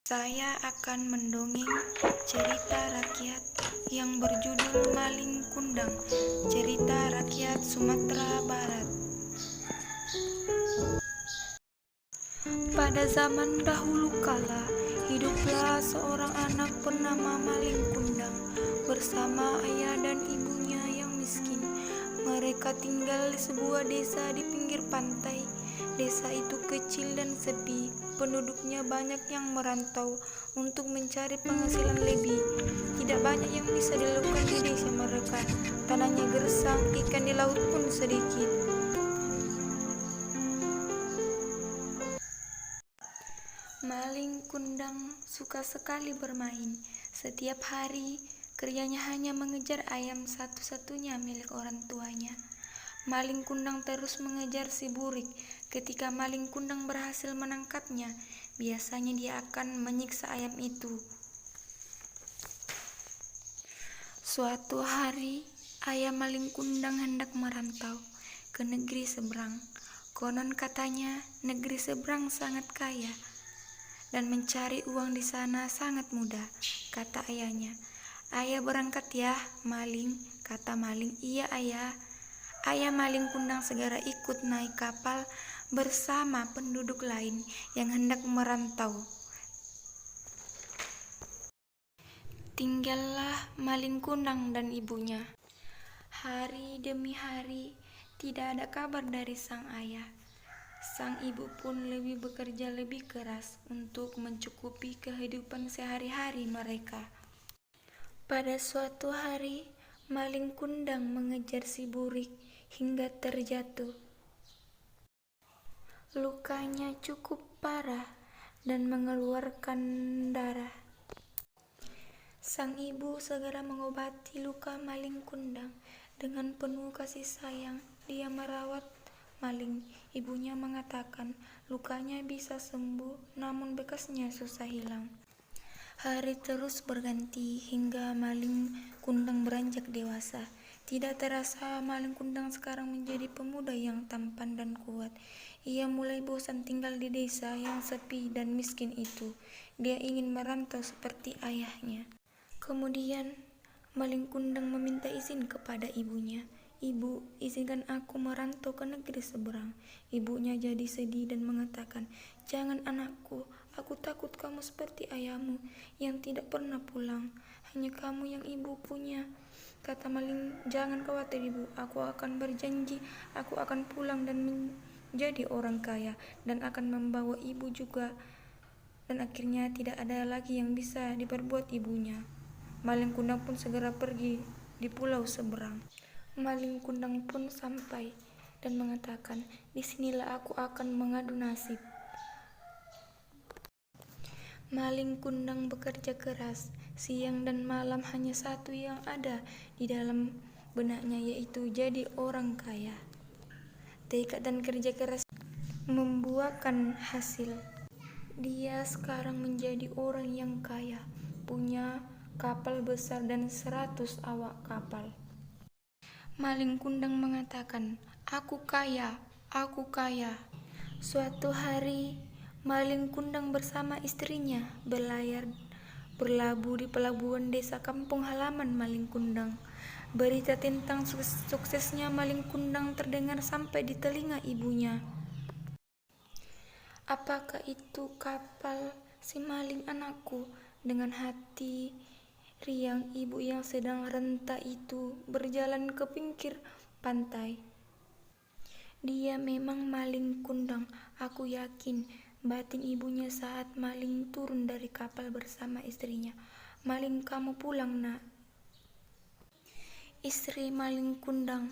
Saya akan mendongeng cerita rakyat yang berjudul Maling Kundang, cerita rakyat Sumatera Barat. Pada zaman dahulu kala, hiduplah seorang anak bernama Maling Kundang bersama ayah dan ibunya yang miskin. Mereka tinggal di sebuah desa di pinggir pantai. Desa itu kecil dan sepi, penduduknya banyak yang merantau untuk mencari penghasilan lebih. Tidak banyak yang bisa dilakukan di desa mereka, tanahnya gersang, ikan di laut pun sedikit. Maling Kundang suka sekali bermain. Setiap hari, kerjanya hanya mengejar ayam satu-satunya milik orang tuanya. Maling Kundang terus mengejar si burik. Ketika Maling Kundang berhasil menangkapnya, biasanya dia akan menyiksa ayam itu. Suatu hari, ayah Maling Kundang hendak merantau ke negeri seberang. Konon katanya, negeri seberang sangat kaya dan mencari uang di sana sangat mudah, kata ayahnya. Ayah berangkat ya, Maling, kata Maling. Iya ayah. Ayah Maling Kundang segera ikut naik kapal bersama penduduk lain yang hendak merantau. Tinggallah Maling Kundang dan ibunya. Hari demi hari, tidak ada kabar dari sang ayah. Sang ibu pun bekerja lebih keras untuk mencukupi kehidupan sehari-hari mereka. Pada suatu hari, Maling Kundang mengejar si burik hingga terjatuh. Lukanya cukup parah dan mengeluarkan darah. Sang ibu segera mengobati luka Maling Kundang. Dengan penuh kasih sayang, dia merawat Maling. Ibunya mengatakan lukanya bisa sembuh, namun bekasnya susah hilang. Hari terus berganti hingga Maling Kundang beranjak dewasa. Tidak terasa Maling Kundang sekarang menjadi pemuda yang tampan dan kuat. Ia mulai bosan tinggal di desa yang sepi dan miskin itu. Dia ingin merantau seperti ayahnya. Kemudian Maling Kundang meminta izin kepada ibunya. Ibu, izinkan aku merantau ke negeri seberang. Ibunya jadi sedih dan mengatakan, jangan anakku, aku takut kamu seperti ayahmu yang tidak pernah pulang. Hanya kamu yang ibu punya. Kata Maling, jangan khawatir ibu, aku akan berjanji, aku akan pulang dan menjadi orang kaya dan akan membawa ibu juga. Dan akhirnya tidak ada lagi yang bisa diperbuat ibunya. Maling Kundang pun segera pergi di pulau seberang. Maling Kundang pun sampai dan mengatakan, disinilah aku akan mengadu nasib. Maling Kundang bekerja keras, siang dan malam hanya satu yang ada di dalam benaknya, yaitu jadi orang kaya. Tekad dan kerja keras membuahkan hasil. Dia sekarang menjadi orang yang kaya, punya kapal besar dan 100 awak kapal. Maling Kundang mengatakan, aku kaya, aku kaya. Suatu hari, Maling Kundang bersama istrinya berlabuh di pelabuhan desa kampung halaman Maling Kundang. Berita tentang suksesnya Maling Kundang terdengar sampai di telinga ibunya. Apakah itu kapal si maling anakku? Dengan hati riang, ibu yang sedang renta itu berjalan ke pinggir pantai. Dia memang Maling Kundang, aku yakin, batin ibunya saat Maling turun dari kapal bersama istrinya. Maling, kamu pulang nak. Istri Maling Kundang,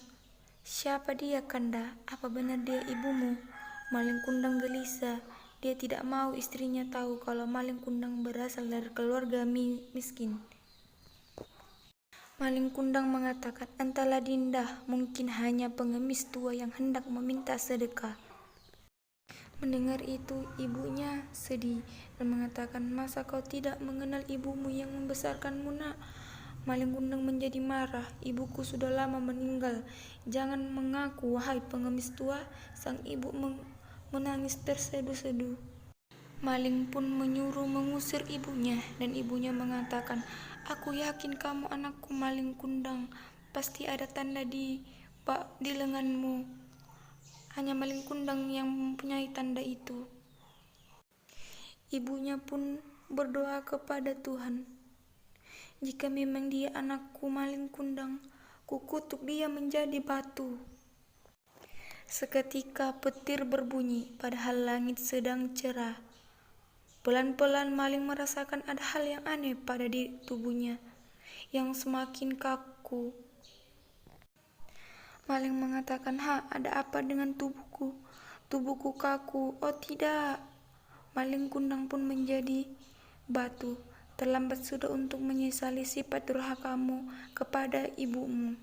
siapa dia Kanda? Apa benar dia ibumu? Maling Kundang gelisah. Dia tidak mau istrinya tahu kalau Maling Kundang berasal dari keluarga miskin. Maling Kundang mengatakan, entahlah Dinda, mungkin hanya pengemis tua yang hendak meminta sedekah. Mendengar itu, ibunya sedih dan mengatakan, masa kau tidak mengenal ibumu yang membesarkanmu nak? Maling Kundang menjadi marah, ibuku sudah lama meninggal, jangan mengaku wahai pengemis tua. Sang ibu menangis terseduh-seduh. Maling pun menyuruh mengusir ibunya, dan ibunya mengatakan, "Aku yakin kamu anakku maling kundang. Pasti ada tanda di lenganmu. Hanya maling kundang yang mempunyai tanda itu." Ibunya pun berdoa kepada Tuhan, "Jika memang dia anakku maling kundang, kukutuk dia menjadi batu." Seketika petir berbunyi, padahal langit sedang cerah. Pelan-pelan maling merasakan ada hal yang aneh pada tubuhnya yang semakin kaku. Maling mengatakan, ada apa dengan tubuhku? Tubuhku kaku." "Oh tidak." Maling kundang pun menjadi batu. "Terlambat sudah untuk menyesali sifat durhakamu kepada ibumu."